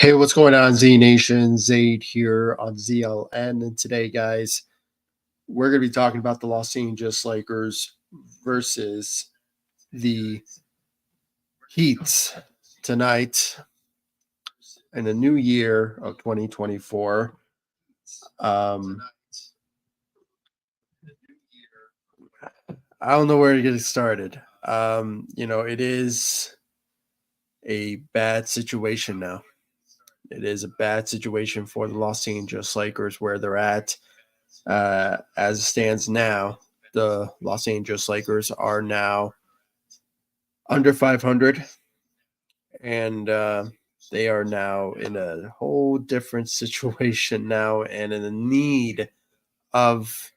Hey, what's going on, Z Nation? Zaid here on ZLN. And today, guys, we're going to be talking about the Los Angeles Lakers versus the Heat tonight in the new year of 2024. I don't know where to get it started. It is a bad situation now. It is a bad situation for the Los Angeles Lakers where they're at. As it stands now, the Los Angeles Lakers are now under 500, and they are now in a whole different situation now and in the need of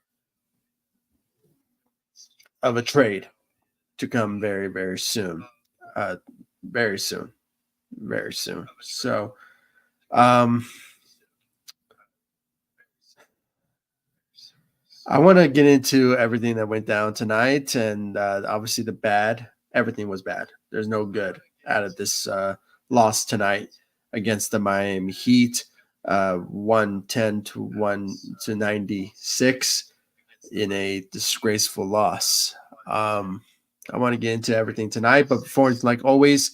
a trade to come very, very soon. Very soon. Very soon. So, I want to get into everything that went down tonight, and obviously the bad. Everything was bad. There's no good out of this loss tonight against the Miami Heat, 110 to 196 in a disgraceful loss. I want to get into everything tonight, but before, like always,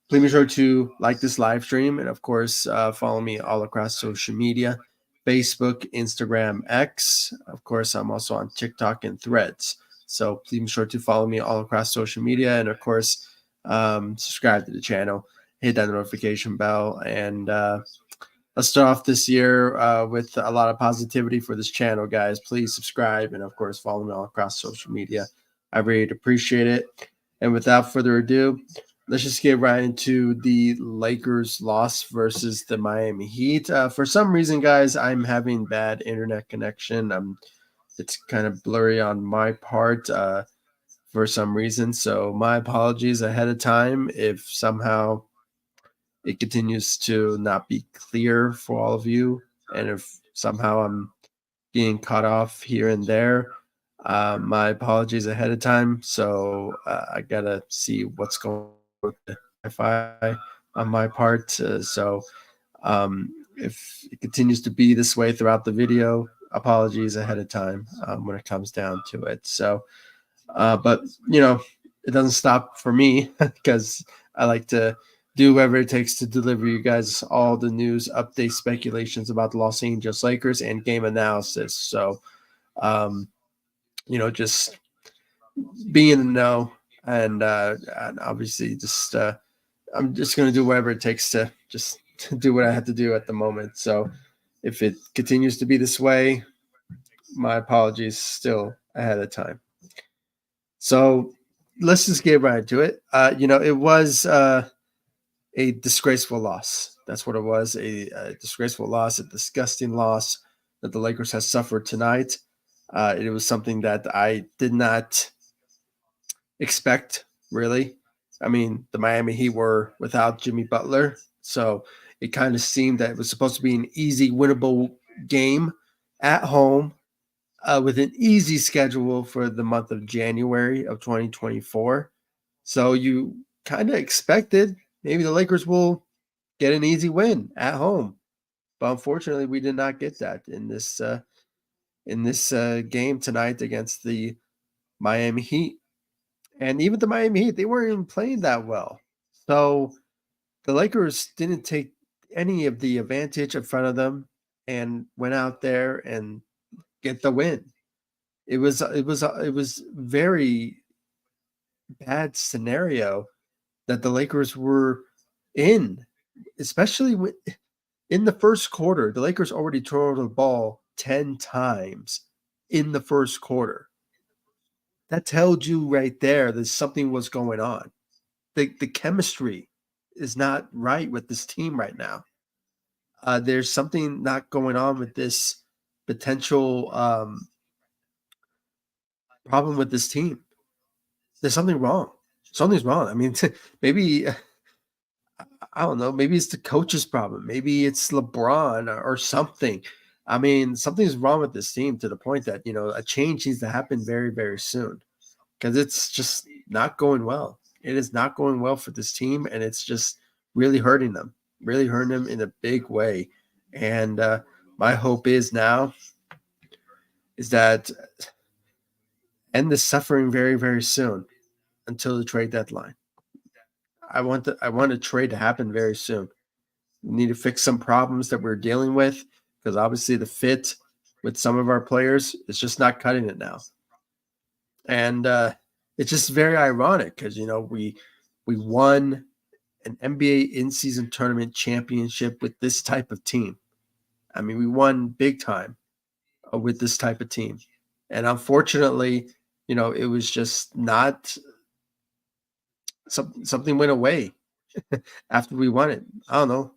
please be sure to like this live stream and, of course, follow me all across social media. Facebook, Instagram, X. Of course, I'm also on TikTok and Threads. So please be sure to follow me all across social media. And, of course, subscribe to the channel. Hit that notification bell. And let's start off this year with a lot of positivity for this channel, guys. Please subscribe. And, of course, follow me all across social media. I really appreciate it. And without further ado, let's just get right into the Lakers loss versus the Miami Heat. For some reason, guys, I'm having bad internet connection. It's kind of blurry on my part for some reason. So my apologies ahead of time if somehow it continues to not be clear for all of you. And if somehow I'm being cut off here and there, my apologies ahead of time. So I got to see what's going on with the Wi-Fi on my part. If it continues to be this way throughout the video, apologies ahead of time when it comes down to it. So, but it doesn't stop for me because I like to do whatever it takes to deliver you guys all the news, updates, speculations about the Los Angeles Lakers and game analysis. So, just being in the know and obviously just I'm just going to do whatever it takes to just do what I have to do at the moment. So if it continues to be this way, my apologies still ahead of time. So let's just get right to it. It was a disgraceful loss. That's what it was, a disgraceful loss, a disgusting loss that the Lakers has suffered tonight. It was something that I did not expect, really. I mean, the Miami Heat were without Jimmy Butler, so it kind of seemed that it was supposed to be an easy, winnable game at home with an easy schedule for the month of January of 2024. So you kind of expected maybe the Lakers will get an easy win at home, but unfortunately, we did not get that in this game tonight against the Miami Heat. And even the Miami Heat, they weren't even playing that well. So the Lakers didn't take any of the advantage in front of them and went out there and get the win. It was very bad scenario that the Lakers were in, especially in the first quarter. The Lakers already threw the ball 10 times in the first quarter. That tells you right there that something was going on. The chemistry is not right with this team right now. There's something not going on with this potential problem with this team. There's something wrong. Something's wrong. I mean, maybe I don't know. Maybe it's the coach's problem. Maybe it's LeBron or something. I mean, something's wrong with this team to the point that a change needs to happen very, very soon because it's just not going well. It is not going well for this team, and it's just really hurting them. really hurting him in a big way. And my hope is now is that end this suffering very, very soon until the trade deadline. I want a trade to happen very soon. We need to fix some problems that we're dealing with because obviously the fit with some of our players is just not cutting it now. And it's just very ironic because we won an NBA in-season tournament championship with this type of team. I mean, we won big time with this type of team, and unfortunately, it was just not something went away after we won it. I don't know.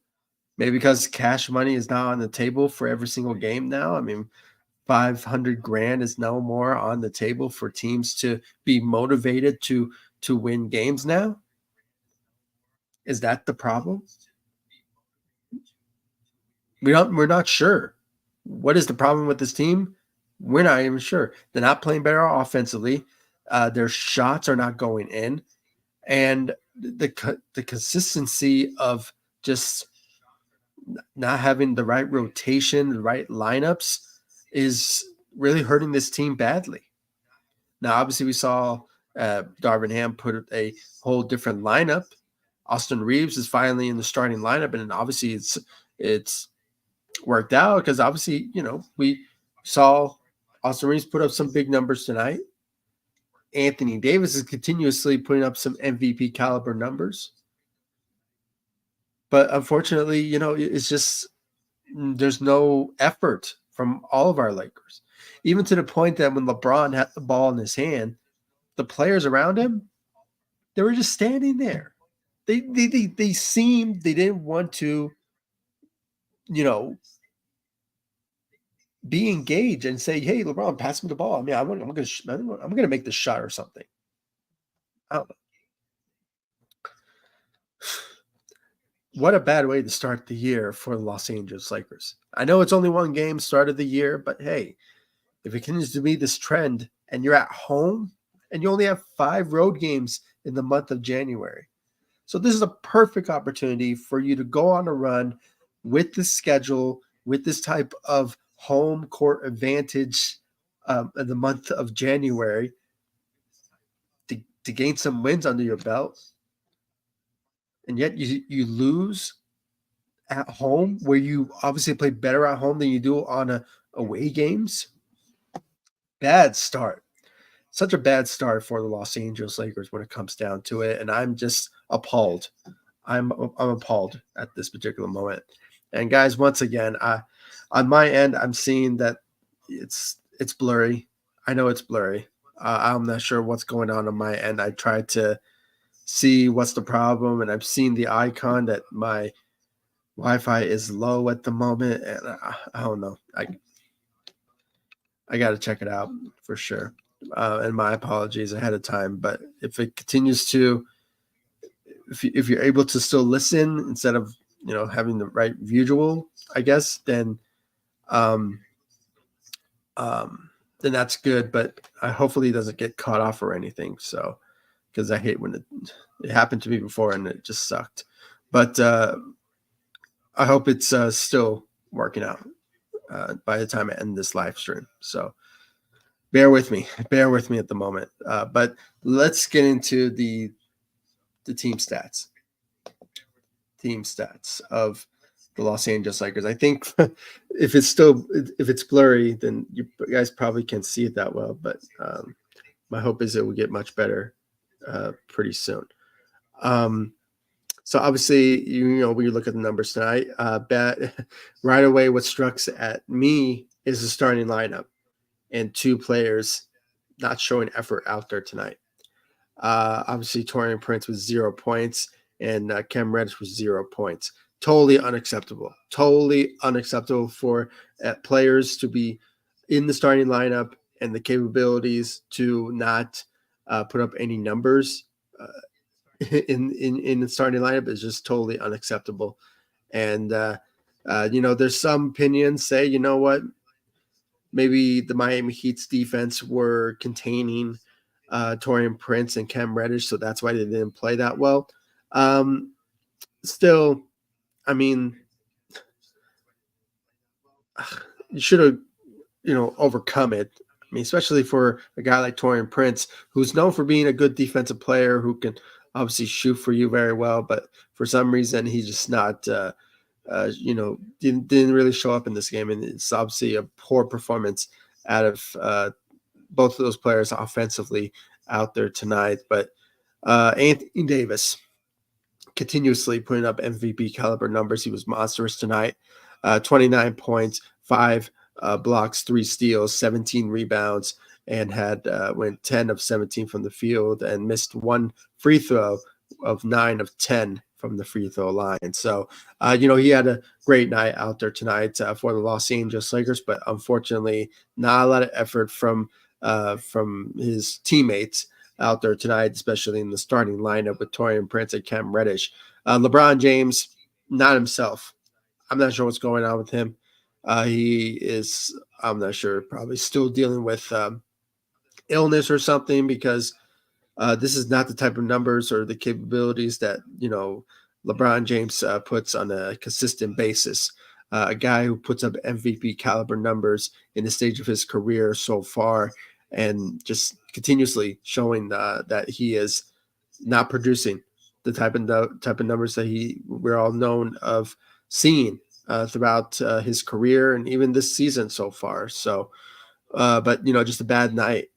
Maybe because cash money is now on the table for every single game now. I mean, 500 grand is no more on the table for teams to be motivated to win games now. Is that the problem? We're not sure. What is the problem with this team? We're not even sure. They're not playing better offensively. Their shots are not going in, and the consistency of just not having the right rotation, the right lineups is really hurting this team badly. Now, obviously, we saw Darvin Ham put a whole different lineup. Austin Reaves is finally in the starting lineup, and obviously it's worked out because obviously we saw Austin Reaves put up some big numbers tonight. Anthony Davis is continuously putting up some MVP caliber numbers, but unfortunately, it's just there's no effort from all of our Lakers, even to the point that when LeBron had the ball in his hand, the players around him, they were just standing there. They seemed they didn't want to, you know, be engaged and say, "Hey, LeBron, pass me the ball." I mean, I'm gonna make the shot or something. I don't know. What a bad way to start the year for the Los Angeles Lakers. I know it's only one game start of the year, but hey, if it continues to be this trend and you're at home and you only have 5 road games in the month of January. So this is a perfect opportunity for you to go on a run with this schedule, with this type of home court advantage in the month of January to gain some wins under your belt. And yet you lose at home where you obviously play better at home than you do on away games. Bad start. Such a bad start for the Los Angeles Lakers when it comes down to it, and I'm just appalled. I'm appalled at this particular moment. And guys, once again, on my end, I'm seeing that it's blurry. I know it's blurry. I'm not sure what's going on my end. I tried to see what's the problem, and I've seen the icon that my Wi-Fi is low at the moment, and I don't know. I got to check it out for sure. And my apologies ahead of time. But if it continues to, if you're able to still listen instead of having the right visual, I guess um, then that's good. But hopefully it doesn't get caught off or anything. So because I hate when it happened to me before and it just sucked. But I hope it's still working out by the time I end this live stream. So bear with me at the moment. But let's get into the team stats of the Los Angeles Lakers. I think if it's blurry, then you guys probably can't see it that well. But my hope is it will get much better pretty soon. So obviously, when you look at the numbers tonight, right away, what struck at me is the starting lineup and 2 players not showing effort out there tonight. Obviously, Taurean Prince was 0 points and Cam Reddish was 0 points. Totally unacceptable. Totally unacceptable for players to be in the starting lineup and the capabilities to not put up any numbers in the starting lineup is just totally unacceptable. And there's some opinions say, what, maybe the Miami Heat's defense were containing Taurean Prince and Cam Reddish, so that's why they didn't play that well. Still, I mean, you should have, overcome it. I mean, especially for a guy like Torian Prince, who's known for being a good defensive player who can obviously shoot for you very well, but for some reason he's just not, didn't really show up in this game, and it's obviously a poor performance out of both of those players offensively out there tonight. But Anthony Davis continuously putting up MVP caliber numbers. He was monstrous tonight. 29 points, 5 blocks, 3 steals, 17 rebounds, and had went 10 of 17 from the field and missed one free throw of 9 of 10 from the free throw line. So, he had a great night out there tonight for the Los Angeles Lakers, but unfortunately, not a lot of effort from his teammates out there tonight, especially in the starting lineup with Torian Prince and Cam Reddish. LeBron James, not himself. I'm not sure what's going on with him. He is, I'm not sure, probably still dealing with illness or something, because this is not the type of numbers or the capabilities that, LeBron James puts on a consistent basis. A guy who puts up MVP caliber numbers in the stage of his career so far, and just continuously showing that he is not producing the type of numbers that we're all known of seeing throughout his career and even this season so far. So, but just a bad night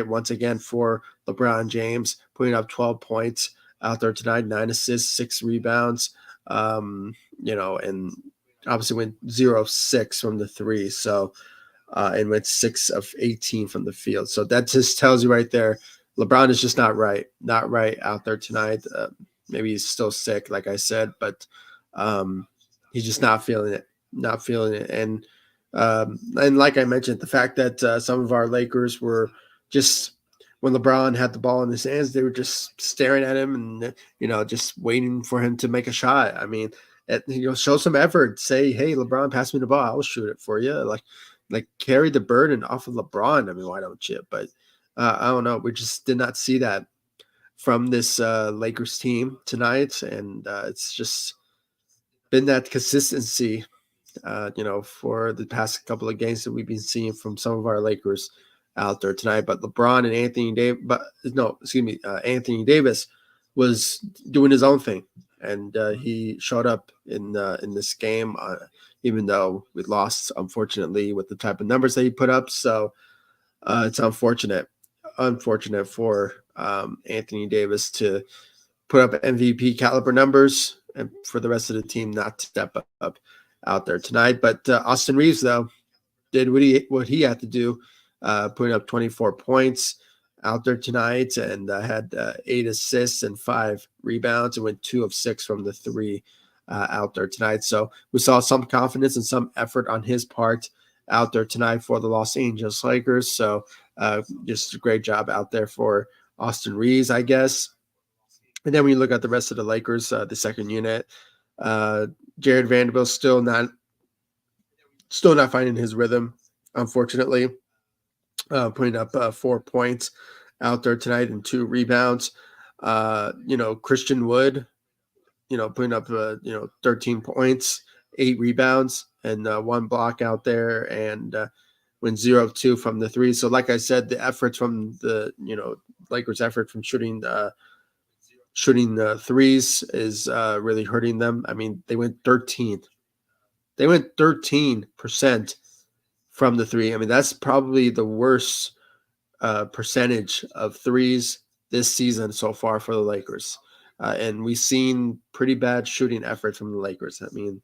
once again for LeBron James, putting up 12 points out there tonight, 9 assists, 6 rebounds, and obviously went 0 of 6 from the three. So, and went 6 of 18 from the field. So that just tells you right there, LeBron is just not right out there tonight. Maybe he's still sick, like I said, but he's just not feeling it. And like I mentioned, the fact that some of our Lakers were just, when LeBron had the ball in his hands, they were just staring at him and just waiting for him to make a shot. I mean, show some effort. Say, hey, LeBron, pass me the ball. I'll shoot it for you. Like carry the burden off of LeBron. I mean, why don't you? But I don't know. We just did not see that from this Lakers team tonight, and it's just been that consistency, for the past couple of games that we've been seeing from some of our Lakers out there tonight. But LeBron and Anthony Davis was doing his own thing, and he showed up in this game, even though we lost, unfortunately, with the type of numbers that he put up. So it's unfortunate for Anthony Davis to put up MVP caliber numbers, and for the rest of the team not to step up out there tonight. But Austin Reaves, though, did what he had to do, putting up 24 points out there tonight, and had 8 assists and 5 rebounds, and went 2 of 6 from the three out there tonight. So we saw some confidence and some effort on his part out there tonight for the Los Angeles Lakers. So just a great job out there for Austin Reaves, I guess. And then when you look at the rest of the Lakers, the second unit, Jared Vanderbilt still not finding his rhythm, unfortunately. Putting up 4 points out there tonight and 2 rebounds. Christian Wood, putting up 13 points, 8 rebounds, and 1 block out there, and went 0 of 2 from the three. So, like I said, the efforts from the Lakers' effort from shooting threes is really hurting them. I mean, they went 13%. They went 13% from the three. I mean, that's probably the worst percentage of threes this season so far for the Lakers. And we've seen pretty bad shooting efforts from the Lakers. I mean,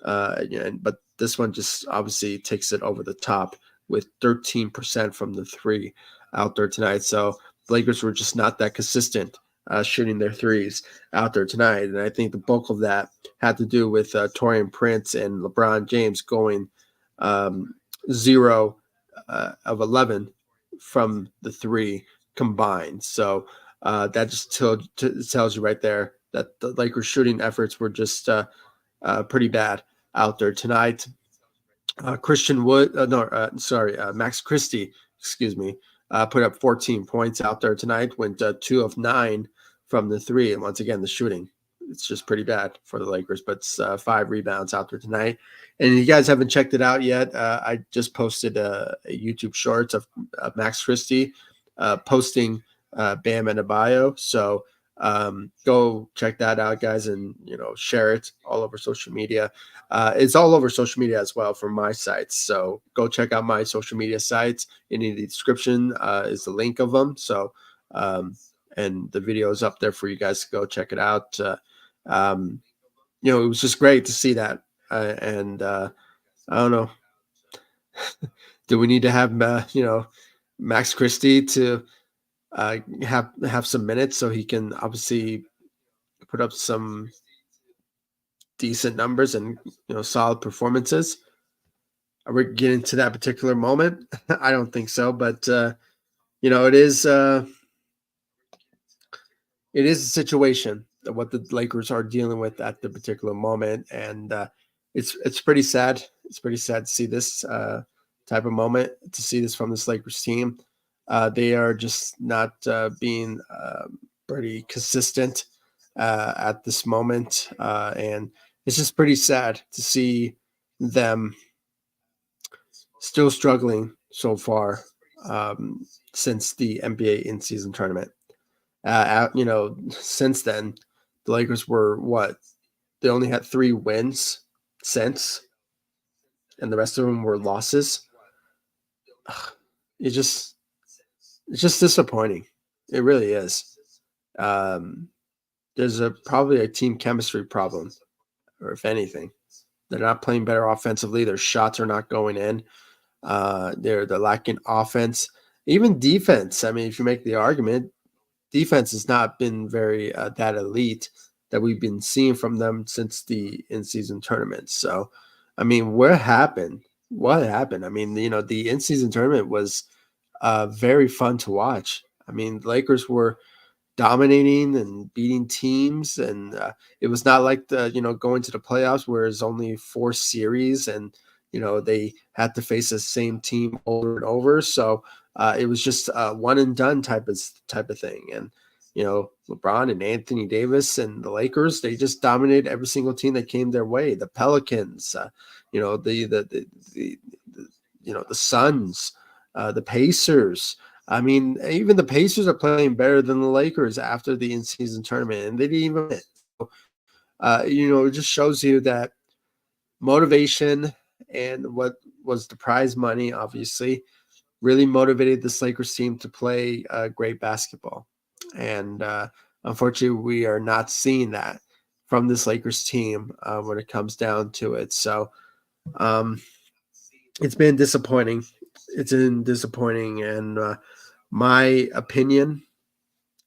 but this one just obviously takes it over the top with 13% from the three out there tonight. So the Lakers were just not that consistent shooting their threes out there tonight. And I think the bulk of that had to do with Torian Prince and LeBron James going 0 of 11 from the three combined. So that just tells you right there that the Lakers shooting efforts were just pretty bad out there tonight. Max Christie, put up 14 points out there tonight, went 2 of 9 from the three. And once again, the shooting it's just pretty bad for the Lakers. But it's 5 rebounds out there tonight. And if you guys haven't checked it out yet, I just posted a YouTube Shorts of Max Christie posting Bam and Adebayo. So go check that out, guys, and share it all over social media. It's all over social media as well from my sites. So go check out my social media sites. In the description is the link of them. So and the video is up there for you guys to go check it out. It was just great to see that. And I don't know. Do we need to have Max Christie to have some minutes so he can obviously put up some decent numbers and solid performances? Are we getting to that particular moment? I don't think so, but it is a situation that what the Lakers are dealing with at the particular moment, and it's pretty sad. It's pretty sad to see this type of moment, to see this from this Lakers team. They are just not being pretty consistent at this moment, and it's just pretty sad to see them still struggling so far since the NBA in-season tournament. Since then, the Lakers were what? They only had 3 wins since, and the rest of them were losses. It just It's just disappointing. It really is. There's probably a team chemistry problem, or if anything, they're not playing better offensively. Their shots are not going in. They're lacking offense, even defense. I mean, if you make the argument, defense has not been very that elite that we've been seeing from them since the in-season tournament. So, I mean, what happened? What happened? I mean, the in-season tournament was very fun to watch. I mean, the Lakers were dominating and beating teams, and it was not like the going to the playoffs where it's only 4 series and they had to face the same team over and over. So it was just one and done type of thing. And LeBron and Anthony Davis and the Lakers, they just dominated every single team that came their way. The Pelicans, the Suns, the Pacers. I mean, even the Pacers are playing better than the Lakers after the in-season tournament, and they didn't even win. So, it just shows you that motivation and what was the prize money, obviously, really motivated this Lakers team to play great basketball. And unfortunately, we are not seeing that from this Lakers team when it comes down to it. So it's been disappointing. It's been disappointing, and my opinion,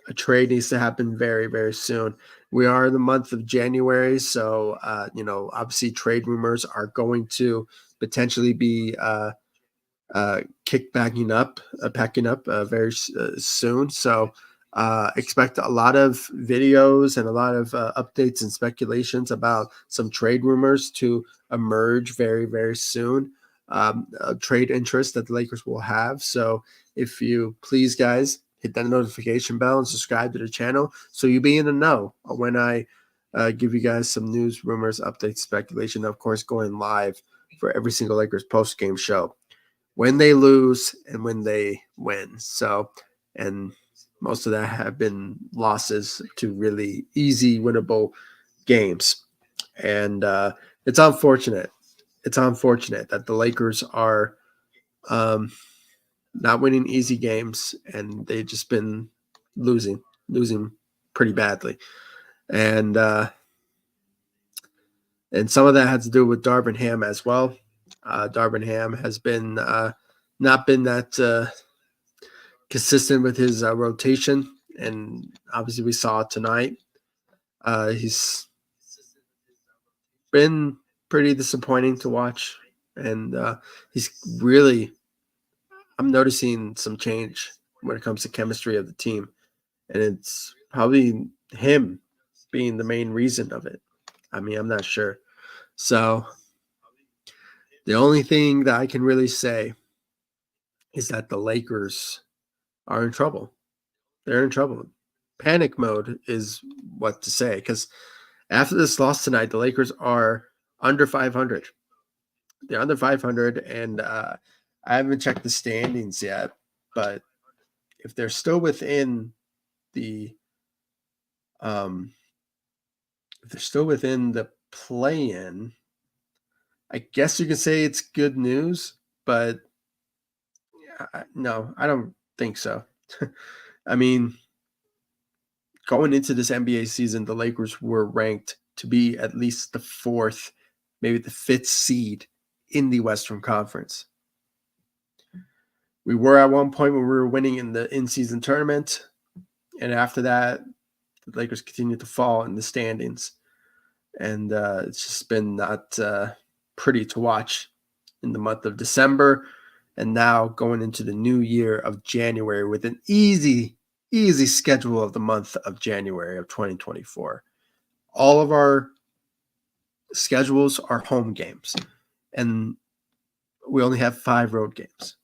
a trade needs to happen very, very soon. We are in the month of January, so obviously trade rumors are going to potentially be packing up very soon. So expect a lot of videos and a lot of updates and speculations about some trade rumors to emerge very, very soon. Trade interest that the Lakers will have. So if you please, guys, hit that notification bell and subscribe to the channel so you'll be in the know when I give you guys some news, rumors, updates, speculation. Of course, going live for every single Lakers post-game show when they lose and when they win. So, and most of that have been losses to really easy, winnable games. And it's unfortunate. It's unfortunate that the Lakers are not winning easy games, and they've just been losing pretty badly. And some of that had to do with Darvin Ham as well. Darvin Ham has been not been that consistent with his rotation, and obviously we saw it tonight. He's been pretty disappointing to watch, and he's really, I'm noticing some change when it comes to chemistry of the team, and it's probably him being the main reason of it. I mean, I'm not sure. So the only thing that I can really say is that the Lakers are in trouble. They're in trouble. Panic mode is what to say, because After this loss tonight, the Lakers are under 500. They're under 500, and I haven't checked the standings yet, but if they're still within the um, if they're still within the play-in, I guess you could say it's good news, but no, I don't think so. I mean, going into this NBA season, the Lakers were ranked to be at least the fourth, maybe the fifth seed in the Western Conference. We were at one point when we were winning in the in-season tournament, and after that, the Lakers continued to fall in the standings, and it's just been not pretty to watch in the month of December, and now going into the new year of January with an easy schedule of the month of January of 2024. All of our schedules are home games, and we only have 5 road games.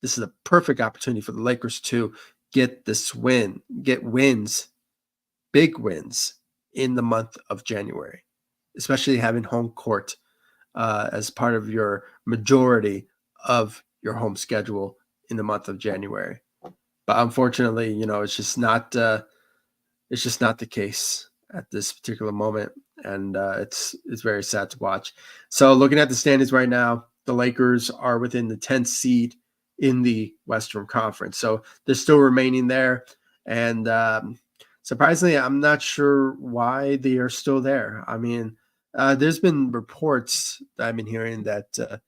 This is a perfect opportunity for the Lakers to get wins, big wins in the month of January, especially having home court as part of your majority of your home schedule in the month of January. But unfortunately, it's just not the case at this particular moment, and it's very sad to watch. So looking at the standings right now, the Lakers are within the 10th seed in the Western Conference, so they're still remaining there. And surprisingly, I'm not sure why they are still there. I mean, there's been reports that I've been hearing that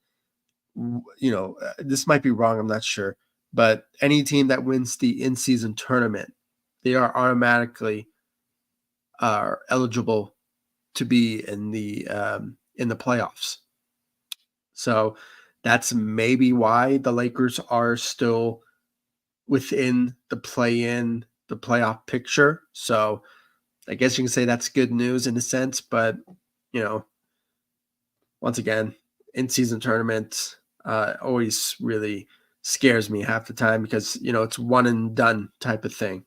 this might be wrong. I'm not sure, but any team that wins the in-season tournament, they are automatically eligible to be in the playoffs. So that's maybe why the Lakers are still within the playoff picture. So I guess you can say that's good news in a sense, but once again, in-season tournament always really scares me half the time because it's one and done type of thing.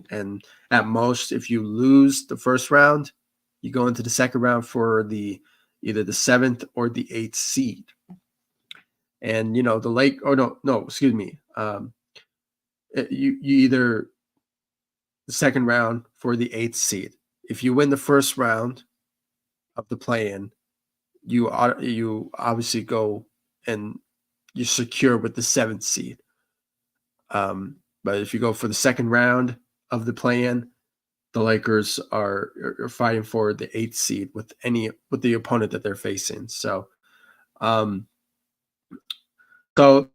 And at most, if you lose the first round, you go into the second round for either the 7th or the 8th seed. And excuse me. You either the second round for the 8th seed. If you win the first round of the play-in, you obviously go and you're secure with the 7th seed. But if you go for the second round of the play-in, the Lakers are fighting for the 8th seed with the opponent that they're facing. So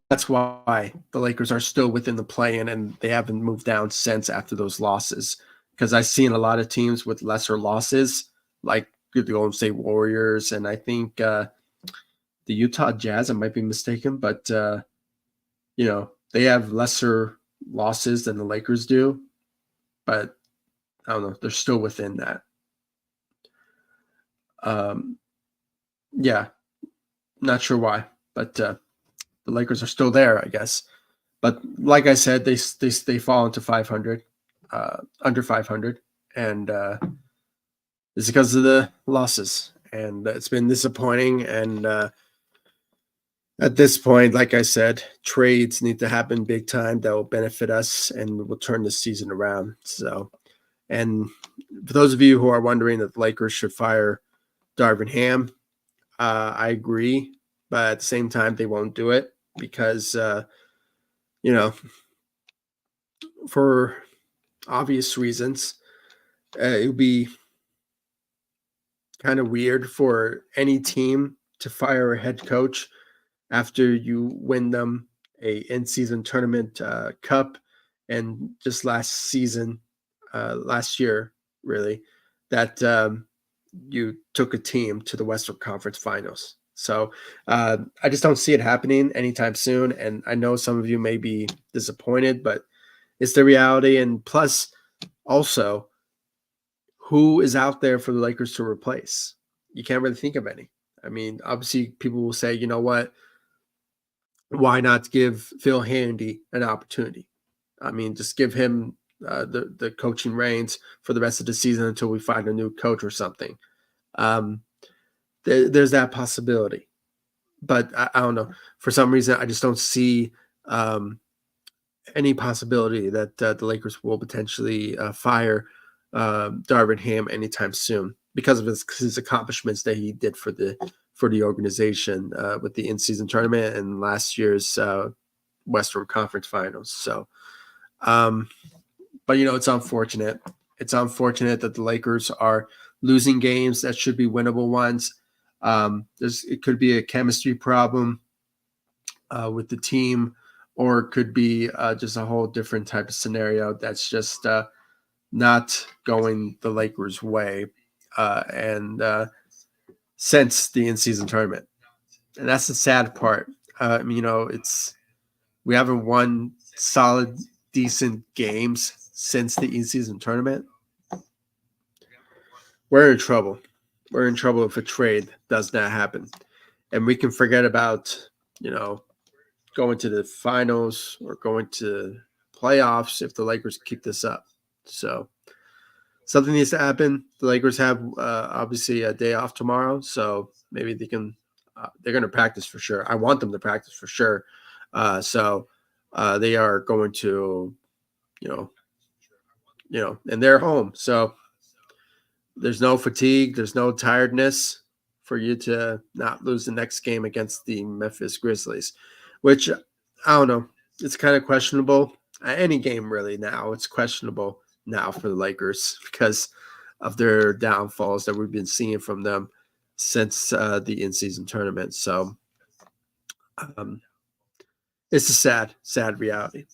that's why the Lakers are still within the play-in, and they haven't moved down since after those losses. Because I've seen a lot of teams with lesser losses, like the Golden State Warriors, and I think the Utah Jazz. I might be mistaken, but they have lesser losses than the Lakers do. But I don't know. They're still within that. Yeah, not sure why, but the Lakers are still there, I guess. But like I said, they fall into 500, under 500, and it's because of the losses, and it's been disappointing. And at this point, like I said, trades need to happen big time that will benefit us and will turn the season around. So, and for those of you who are wondering that the Lakers should fire Darvin Ham, I agree, but at the same time, they won't do it because, for obvious reasons, it would be kind of weird for any team to fire a head coach after you win them a in-season tournament cup, and just last year, really, that you took a team to the Western Conference Finals. So I just don't see it happening anytime soon. And I know some of you may be disappointed, but it's the reality. And plus, also, who is out there for the Lakers to replace? You can't really think of any. I mean, obviously, people will say, you know what? Why not give Phil Handy an opportunity? I mean, just give him the coaching reins for the rest of the season until we find a new coach or something. Um, there's that possibility, but I don't know. For some reason, I just don't see um, any possibility that the Lakers will potentially fire Darvin Ham anytime soon because of his accomplishments that he did for the organization with the in-season tournament and last year's Western Conference Finals. So, but it's unfortunate. It's unfortunate that the Lakers are losing games that should be winnable ones. It could be a chemistry problem with the team, or it could be just a whole different type of scenario that's just not going the Lakers' way, and since the in-season tournament, and that's the sad part. We haven't won solid, decent games since the in-season tournament. We're in trouble. We're in trouble if a trade does not happen, and we can forget about going to the finals or going to playoffs if the Lakers keep this up. So something needs to happen. The Lakers have obviously a day off tomorrow, so maybe they can. They're going to practice for sure. I want them to practice for sure. So they are going to, and they're home. So there's no fatigue. There's no tiredness for you to not lose the next game against the Memphis Grizzlies, which I don't know. It's kind of questionable. Any game really now, it's questionable now for the Lakers because of their downfalls that we've been seeing from them since the in-season tournament. So it's a sad reality.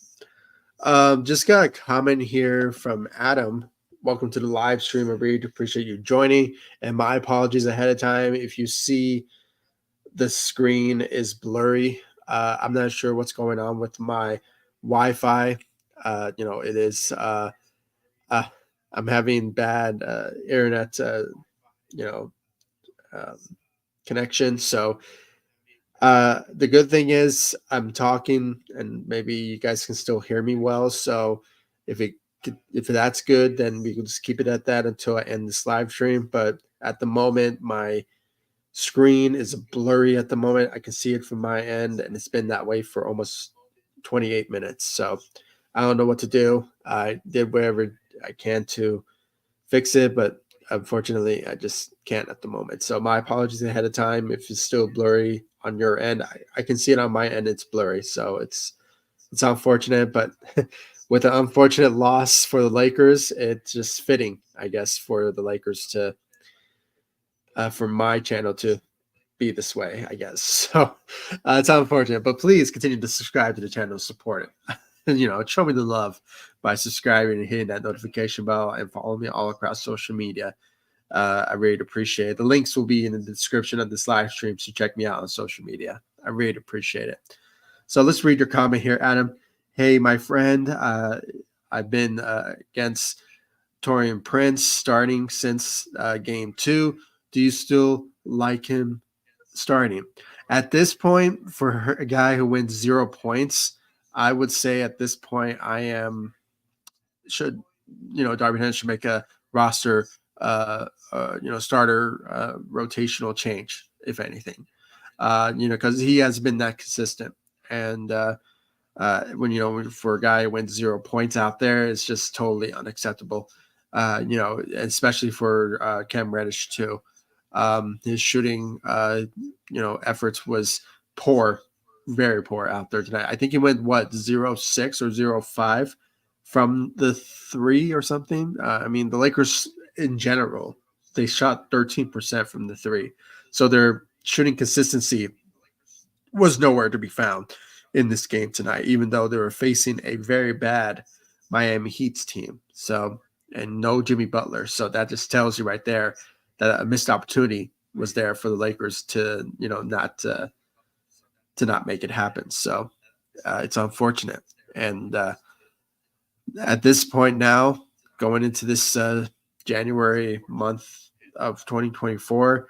Just got a comment here from Adam. Welcome to the live stream. I really appreciate you joining. And my apologies ahead of time if you see the screen is blurry. I'm not sure what's going on with my Wi-Fi. It is. I'm having bad internet. Connection. So the good thing is I'm talking, and maybe you guys can still hear me well. So if that's good, then we can just keep it at that until I end this live stream. But at the moment, my screen is blurry at the moment. I can see it from my end, and it's been that way for almost 28 minutes. So I don't know what to do. I did whatever I can to fix it, but unfortunately, I just can't at the moment. So my apologies ahead of time if it's still blurry on your end. I can see it on my end. It's blurry. So it's unfortunate, but with an unfortunate loss for the Lakers, it's just fitting, I guess, for the Lakers to for my channel to be this way, I guess. So it's unfortunate, but please continue to subscribe to the channel, support it. And, show me the love by subscribing and hitting that notification bell and follow me all across social media. I really appreciate it. The links will be in the description of this live stream, so check me out on social media. I really appreciate it. So let's read your comment here, Adam. Hey, my friend, I've been against Taurean Prince starting since game 2. Do you still like him starting? At this point, for a guy who wins 0 points, I would say at this point Darvin Ham should make a roster, starter rotational change, if anything, because he has been that consistent. And for a guy who wins 0 points out there, it's just totally unacceptable. Especially for Cam Reddish too. His shooting, efforts was poor, very poor out there tonight. I think he went 0-6 or 0-5 from the 3 or something. The Lakers in general, they shot 13% from the 3, so their shooting consistency was nowhere to be found in this game tonight, even though they were facing a very bad Miami Heat's team. So, and no Jimmy Butler. So that just tells you right there that a missed opportunity was there for the Lakers to, not make it happen. So it's unfortunate. And at this point now, going into this January month of 2024,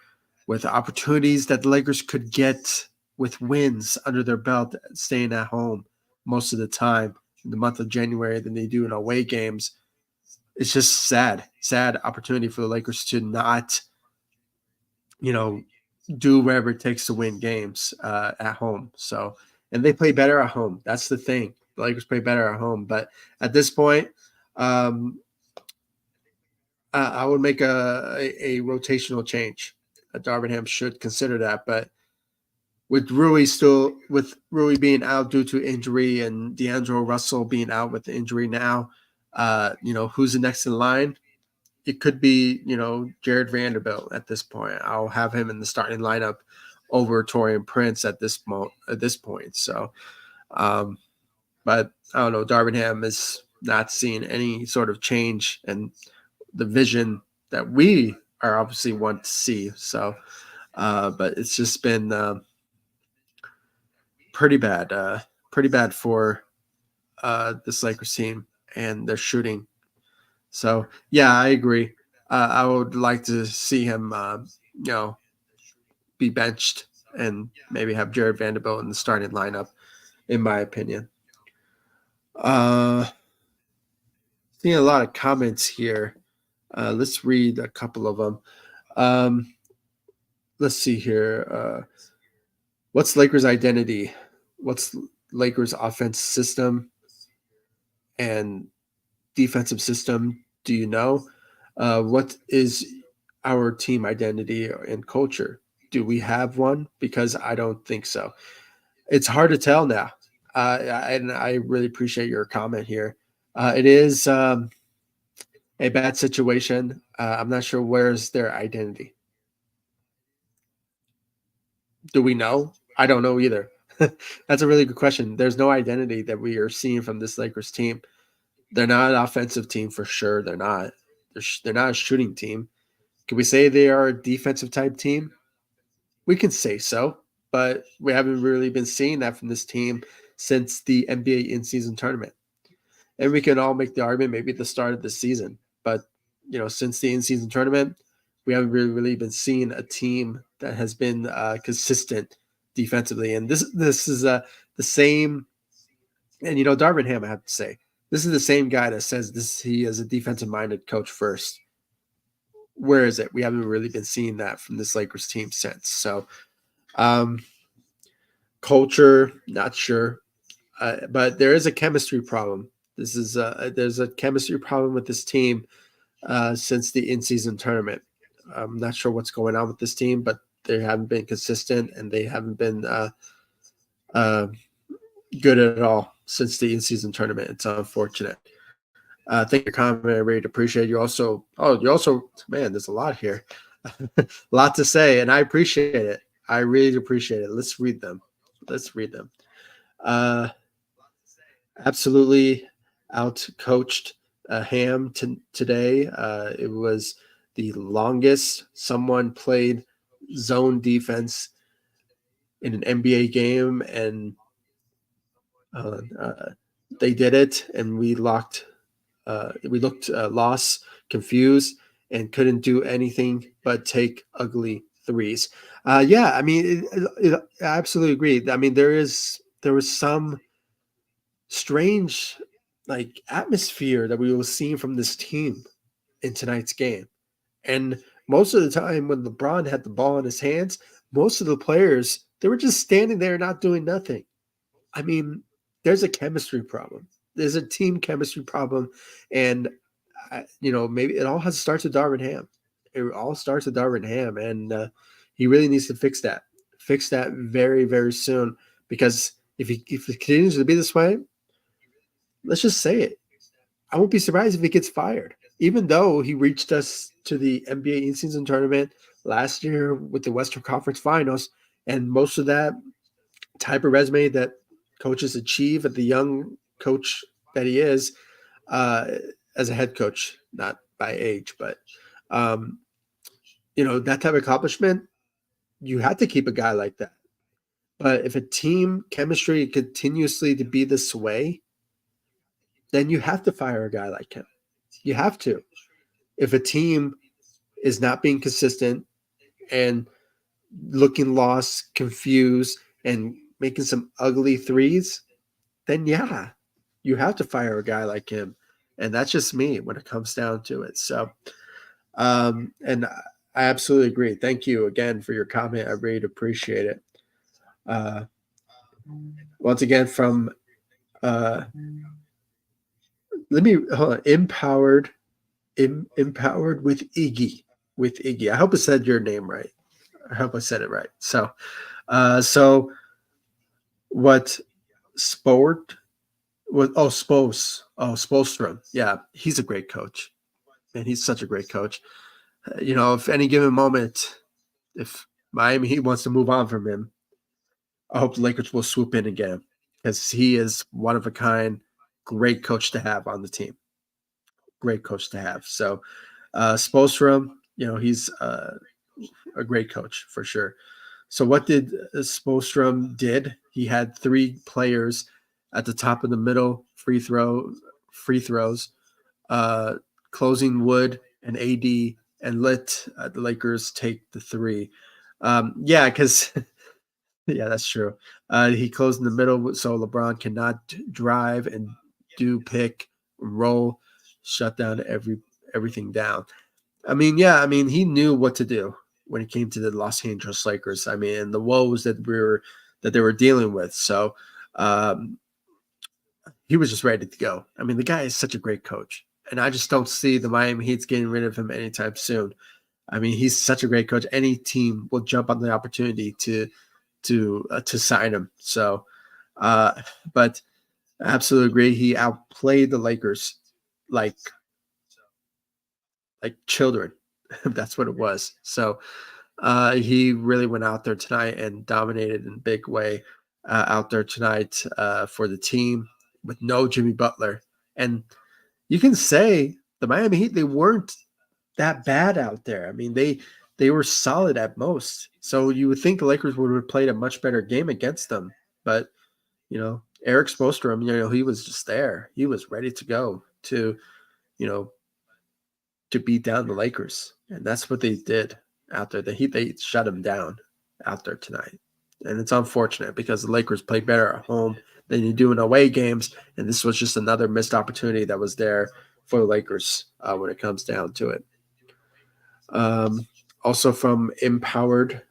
with opportunities that the Lakers could get with wins under their belt, staying at home most of the time, in the month of January than they do in away games. It's just sad opportunity for the Lakers to not, do whatever it takes to win games at home. So, and they play better at home. That's the thing. The Lakers play better at home. But at this point, um, I would make a rotational change. Darvingham should consider that. But with Rui being out due to injury and D'Angelo Russell being out with the injury now, who's the next in line? It could be, Jared Vanderbilt at this point. I'll have him in the starting lineup over Taurean Prince at this point. So, but I don't know. Darvingham is not seeing any sort of change in the vision that we are obviously want to see. So, but it's just been pretty bad for this Lakers team and their shooting. So, yeah, I agree. I would like to see him, be benched and maybe have Jared Vanderbilt in the starting lineup, in my opinion. Seeing a lot of comments here. Let's read a couple of them. Let's see here. What's Lakers' identity? What's Lakers' offense system and defensive system? Do you know? What is our team identity and culture? Do we have one? Because I don't think so. It's hard to tell now. And I really appreciate your comment here. It is a bad situation. I'm not sure where's their identity. Do we know? I don't know either. That's a really good question. There's no identity that we are seeing from this Lakers team. They're not an offensive team for sure. They're not. They're not a shooting team. Can we say they are a defensive type team? We can say so, but we haven't really been seeing that from this team since the NBA in-season tournament. And we can all make the argument maybe at the start of the season, but since the in-season tournament, we haven't really been seeing a team that has been consistent defensively. And this is the same. And Darvingham, I have to say, this is the same guy that says he is a defensive-minded coach first. Where is it? We haven't really been seeing that from this Lakers team since. So, culture, not sure, but there is a chemistry problem. There's a chemistry problem with this team since the in-season tournament. I'm not sure what's going on with this team, but they haven't been consistent and they haven't been good at all since the in-season tournament. It's unfortunate. Thank you for your comment. I really appreciate you. Man, there's a lot here. A lot to say, and I appreciate it. I really appreciate it. Let's read them. Absolutely out-coached Ham today. It was the longest someone played zone defense in an NBA game, and they did it, and we looked lost, confused, and couldn't do anything but take ugly threes. Yeah, I mean, I absolutely agree. I mean, there was some strange atmosphere that we were seeing from this team in tonight's game. And most of the time when LeBron had the ball in his hands, most of the players, they were just standing there not doing nothing. I mean, there's a chemistry problem. There's a team chemistry problem. And, maybe it all has to start with Darvingham. It all starts with Darvingham. And he really needs to fix that. Fix that very, very soon. Because if it continues to be this way, let's just say it. I won't be surprised if he gets fired. Even though he reached us to the NBA in-season tournament last year with the Western Conference Finals, and most of that type of resume that coaches achieve at the young coach that he is as a head coach, not by age, but that type of accomplishment, you have to keep a guy like that. But if a team chemistry continuously to be this way, then you have to fire a guy like him. You have to. If a team is not being consistent and looking lost, confused, and making some ugly threes, then yeah, you have to fire a guy like him, and that's just me when it comes down to it. So, and I absolutely agree. Thank you again for your comment. I really appreciate it. Uh, Once again, from uh, let me hold on, empowered with Iggy, with Iggy. I hope I said your name right. I hope I said it right. So what sport? What? Oh, Spolstrom. Yeah, he's a great coach, and he's such a great coach. If any given moment, if Miami Heat wants to move on from him, I hope the Lakers will swoop in again because he is one of a kind, great coach to have on the team. Great coach to have. So, Spolstrom, he's a great coach for sure. So, what did Spolstrom did? He had three players at the top of the middle, free throws, uh, closing Wood and AD, and let the Lakers take the three. Yeah, because yeah, that's true. He closed in the middle, so LeBron cannot drive and do pick, roll, shut down everything down. He knew what to do when it came to the Los Angeles Lakers. And the woes that they were dealing with. So um, he was just ready to go. The guy is such a great coach, and I just don't see the Miami Heat's getting rid of him anytime soon. He's such a great coach. Any team will jump on the opportunity to sign him. So, but I absolutely agree. He outplayed the Lakers like children. That's what it was. So he really went out there tonight and dominated in a big way out there tonight for the team with no Jimmy Butler. And you can say the Miami Heat, they weren't that bad out there. They were solid at most. So you would think the Lakers would have played a much better game against them. But, Eric Spoelstra, he was just there. He was ready to go you know, to beat down the Lakers. And that's what they did out there. They shut him down out there tonight. And it's unfortunate because the Lakers play better at home than you do in away games. And this was just another missed opportunity that was there for the Lakers when it comes down to it. Also from Empowered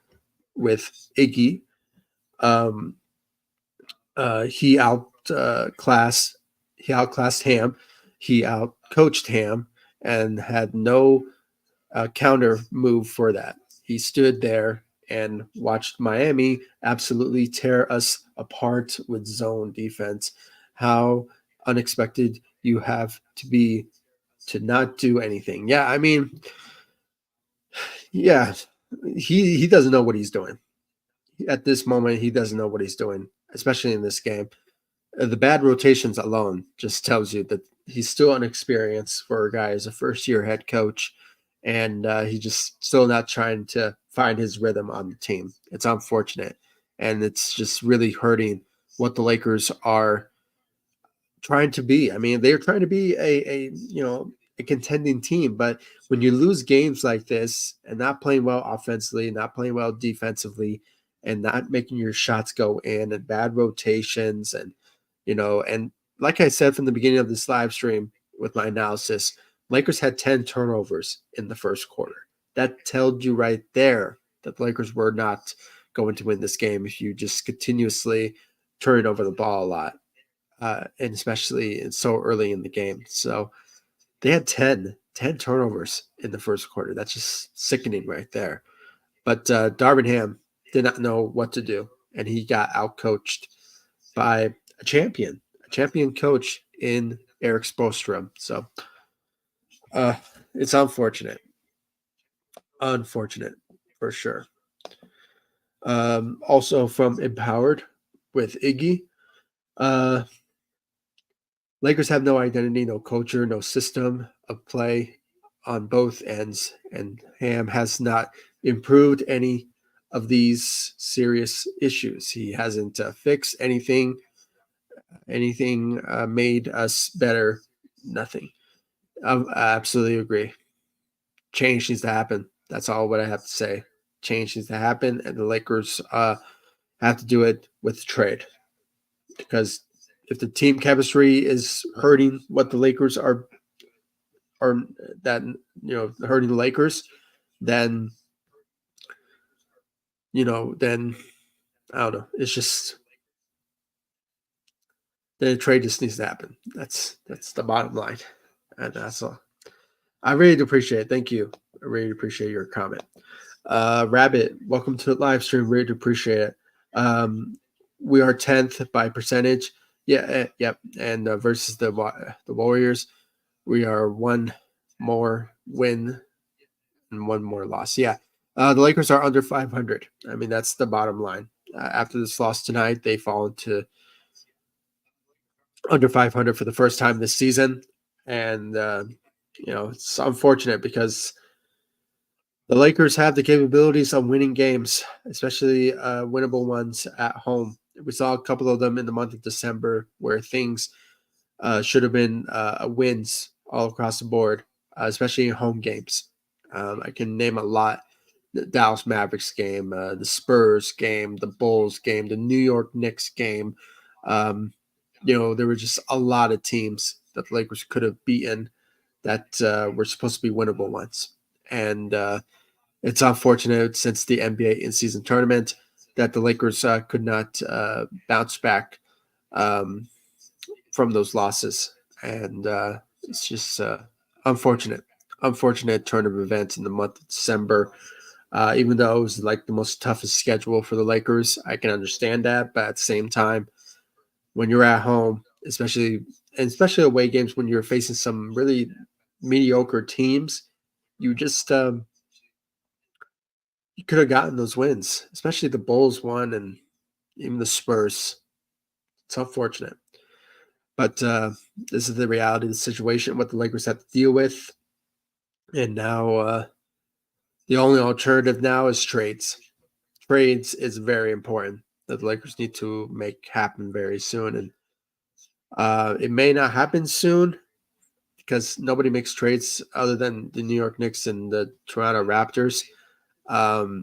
with Iggy, um, he outclassed Ham, he outcoached Ham, and had no counter move for that. He stood there and watched Miami absolutely tear us apart with zone defense. How unexpected you have to be to not do anything. Yeah, he doesn't know what he's doing. At this moment, he doesn't know what he's doing, especially in this game. The bad rotations alone just tells you that he's still inexperienced for a guy as a first-year head coach, and he's just still not trying to find his rhythm on the team. It's unfortunate, and it's just really hurting what the Lakers are trying to be. They're trying to be a contending team, but when you lose games like this and not playing well offensively, not playing well defensively, and not making your shots go in, and bad rotations, and like I said from the beginning of this live stream with my analysis, Lakers had 10 turnovers in the first quarter. That tells you right there that the Lakers were not going to win this game if you just continuously turn over the ball a lot and especially so early in the game. So they had 10 turnovers in the first quarter. That's just sickening right there. But Darvin Ham did not know what to do, and he got outcoached by a champion coach in Eric Spoelstra. So it's unfortunate for sure. Also from Empowered with Iggy, uh, Lakers have no identity, no culture, no system of play on both ends, and Ham has not improved any of these serious issues. He hasn't fixed anything made us better. Nothing. I absolutely agree. Change needs to happen. That's all what I have to say. Change needs to happen, and the Lakers have to do it with trade because if the team chemistry is hurting what the Lakers are that hurting the Lakers, then then I don't know. It's just the trade just needs to happen. That's the bottom line, and that's all. I really do appreciate it. Thank you. I really appreciate your comment. Rabbit, welcome to the live stream. Really do appreciate it. We are 10th by percentage. Yeah, yep. And versus the Warriors, we are one more win and one more loss. Yeah. The Lakers are under 500. I mean, that's the bottom line. After this loss tonight, they fall into under 500 for the first time this season. And, it's unfortunate because the Lakers have the capabilities of winning games, especially winnable ones at home. We saw a couple of them in the month of December where things should have been wins all across the board, especially in home games. I can name a lot. The Dallas Mavericks game, the Spurs game, the Bulls game, the New York Knicks game. There were just a lot of teams that the Lakers could have beaten that were supposed to be winnable ones. And it's unfortunate since the NBA in-season tournament that the Lakers could not bounce back from those losses. And it's just unfortunate turn of events in the month of December. Even though it was like the most toughest schedule for the Lakers, I can understand that. But at the same time, when you're at home, especially away games, when you're facing some really mediocre teams, you just you could have gotten those wins, especially the Bulls won and even the Spurs. It's unfortunate. But this is the reality of the situation, what the Lakers have to deal with. And now the only alternative now is trades. Trades is very important that the Lakers need to make happen very soon. And it may not happen soon because nobody makes trades other than the New York Knicks and the Toronto Raptors. Not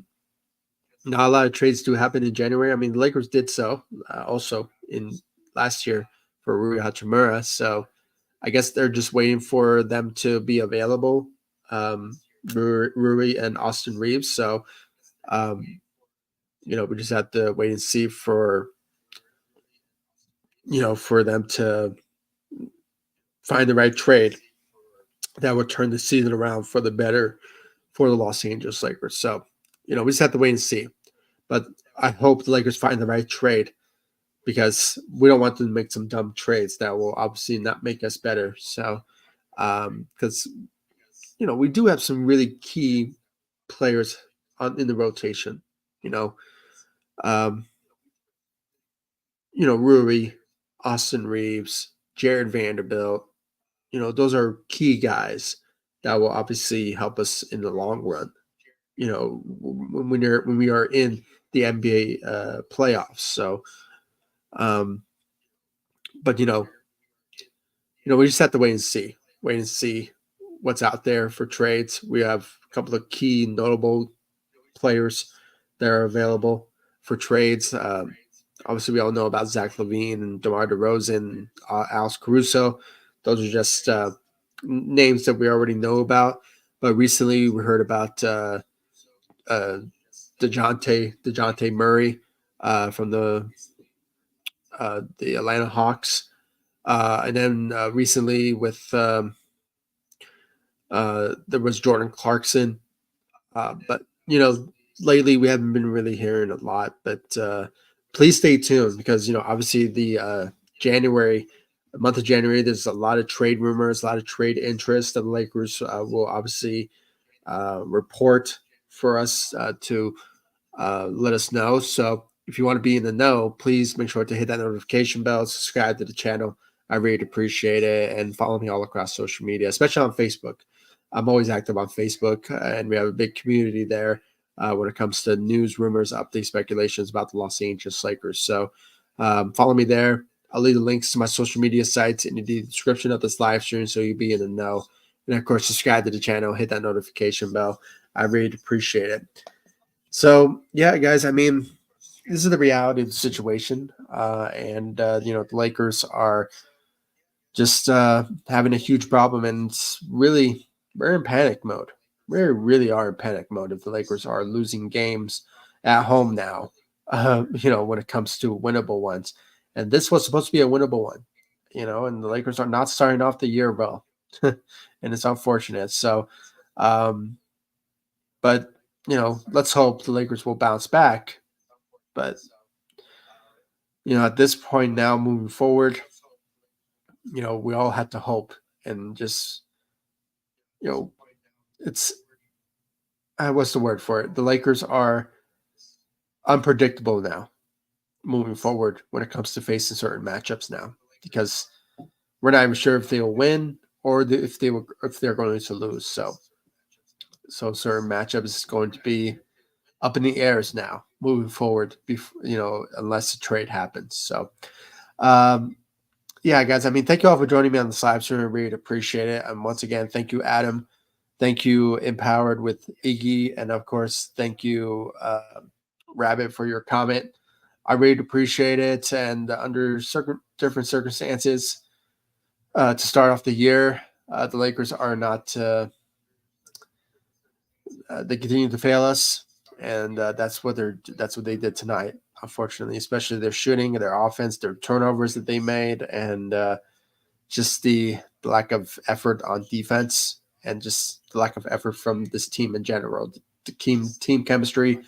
a lot of trades do happen in January. I mean, the Lakers did so also in last year for Rui Hachimura. So I guess they're just waiting for them to be available, Rui and Austin Reaves. So, we just have to wait and see for them to find the right trade that would turn the season around for the better for the Los Angeles Lakers. So, we just have to wait and see. But I hope the Lakers find the right trade because we don't want them to make some dumb trades that will obviously not make us better. So, because, we do have some really key players in the rotation, Rui, Austin Reaves, Jared Vanderbilt, those are key guys that will obviously help us in the long run. When we are in the NBA playoffs. So, but we just have to wait and see what's out there for trades. We have a couple of key notable players that are available for trades. Obviously, we all know about Zach LaVine and DeMar DeRozan, Alex Caruso. Those are just names that we already know about. But recently, we heard about DeJounte Murray from the Atlanta Hawks, and then recently with there was Jordan Clarkson. But lately we haven't been really hearing a lot. But please stay tuned because obviously the month of January, there's a lot of trade rumors, a lot of trade interest. The Lakers will obviously report for us to let us know. So if you want to be in the know, please make sure to hit that notification bell, subscribe to the channel. I really appreciate it. And follow me all across social media, especially on Facebook. I'm always active on Facebook, and we have a big community there when it comes to news, rumors, updates, speculations about the Los Angeles Lakers. So follow me there. I'll leave the links to my social media sites in the description of this live stream so you'll be in the know. And of course, subscribe to the channel, hit that notification bell. I really appreciate it. So, yeah, guys, I mean, this is the reality of the situation. And the Lakers are just having a huge problem, and it's really we're in panic mode. We really are in panic mode if the Lakers are losing games at home now. When it comes to winnable ones, and this was supposed to be a winnable one. And the Lakers are not starting off the year well, and it's unfortunate. So, um, but let's hope the Lakers will bounce back. But at this point now, moving forward, we all have to hope and just you know it's what's the word for it? The Lakers are unpredictable now moving forward when it comes to facing certain matchups now, because we're not even sure if they will win or if they're going to lose. So certain matchups is going to be up in the airs now moving forward. Unless a trade happens. So, yeah, guys. I mean, thank you all for joining me on this live stream. I really appreciate it. And once again, thank you, Adam. Thank you, Empowered with Iggy, and of course, thank you, Rabbit, for your comment. I really appreciate it. And under different circumstances, to start off the year, the Lakers are not. They continue to fail us, and that's what they did tonight. Unfortunately, especially their shooting, their offense, their turnovers that they made, and just the lack of effort on defense, and just the lack of effort from this team in general. The team chemistry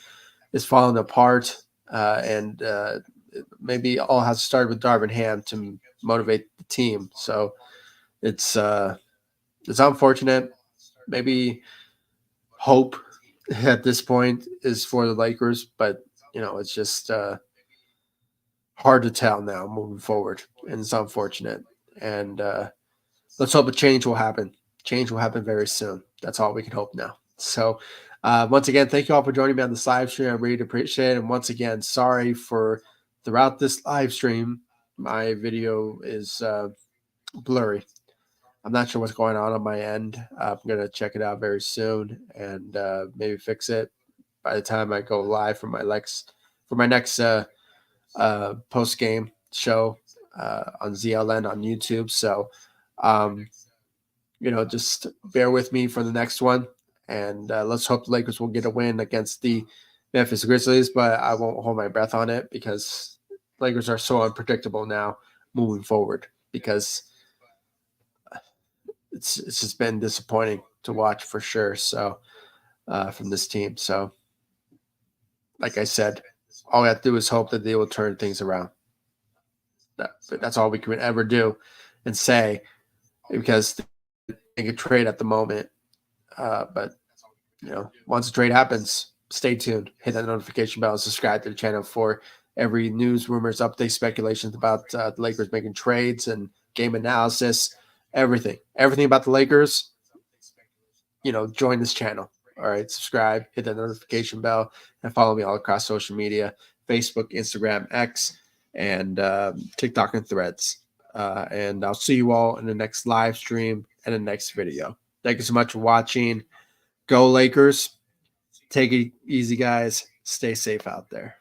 is falling apart, and maybe all has started with Darvin Ham to motivate the team. So it's unfortunate. Maybe hope at this point is for the Lakers, but it's just hard to tell now moving forward, and it's unfortunate. And let's hope a change will happen. Change will happen very soon. That's all we can hope now. So, once again, thank you all for joining me on this live stream. I really appreciate it. And once again, sorry for throughout this live stream, my video is blurry. I'm not sure what's going on my end. I'm going to check it out very soon and maybe fix it by the time I go live for my next post game show on ZLN on YouTube. So, just bear with me for the next one, and let's hope the Lakers will get a win against the Memphis Grizzlies. But I won't hold my breath on it, because Lakers are so unpredictable now moving forward, because it's just been disappointing to watch for sure. So from this team. So like I said, all we have to do is hope that they will turn things around. That's all we can ever do and say, because they can trade at the moment. But once the trade happens, stay tuned, hit that notification bell, and subscribe to the channel for every news, rumors, updates, speculations about the Lakers making trades and game analysis, everything about the Lakers. Join this channel. All right, subscribe, hit that notification bell, and follow me all across social media: Facebook, Instagram, X, and TikTok and Threads. And I'll see you all in the next live stream and the next video. Thank you so much for watching. Go Lakers. Take it easy, guys. Stay safe out there.